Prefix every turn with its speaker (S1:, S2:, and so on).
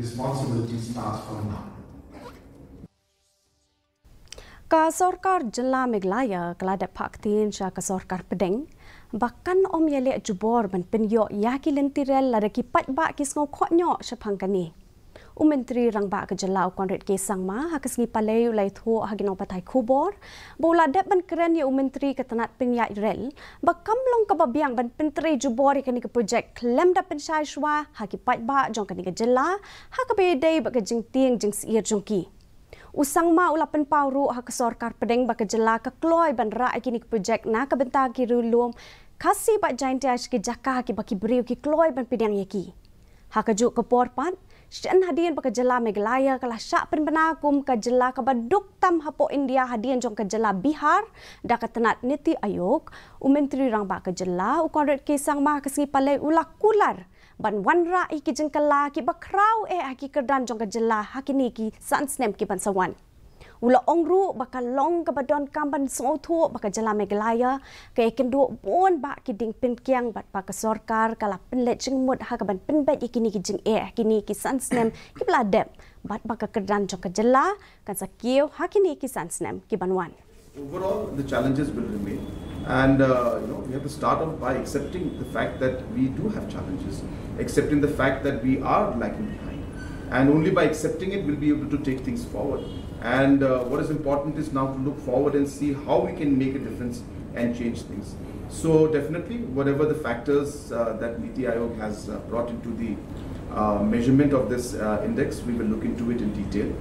S1: responsibility starts from now.
S2: Ka Sorkar Jylla Meghalaya kelada paktin sya ka Sorkar Pedeng bahkan om yele jubor ban Pynbor yaki Lynti rel lada ki Paidbah ki Sngew Khohñioh syapangkani. Myntri Rangb ke Jylla konret ke sangma ha kesngi paleu lai thu ha ginong patai kubor bola dat ban keren ya Myntri ke tanat penyak rel bakam long ka babiang ban Myntri jubor kani ke projek klem da pensyai shwa ha ki Paidbah jong kani ke Jylla ha ka bedai bak jing tieng jing siir jongki. Usang ma ula penpauru ha ke Sorkar Pedeng bak Jylla ke kloy ban ra kini ke projek na ke bentar ki rulum KHASI bak jain tias ki jaka ki baki beriu ki kloy ban pidang yaki. Ha ke juk ke porpat Syan hadian bak Jylla Meghalaya kalah syak penbenakum ke Jylla ke baduk tam hapo India hadian jong ke Jylla Bihar da ke tenat Niti Ayok Myntri Rangb ke Jylla ukon ret ke sang ma ke sengi palai ula kular ban wanra ki jengkala ki bakrau aki kerdan jong ke Jylla hakini ki Sngew ki bansawan. Ula ongru bakal long ke badon kamban Sngew bak Jylla Meghalaya ke kendu bon bak ki ding pinkyang bat bak Sorkar kala penlet jengmut ha ke ban penbet ikini ki jeng kini ki Sngew ki bladep bat bak kerdan jong ke Jylla kan Sngew hakini ki Sngew ki banwan.
S3: Overall, the challenges will remain, and we have to start off by accepting the fact that we do have challenges, accepting the fact that we are lagging behind, and only by accepting it we'll be able to take things forward. And what is important is now to look forward and see how we can make a difference and change things. So definitely, whatever the factors that Niti Ayog has brought into the measurement of this index, we will look into it in detail.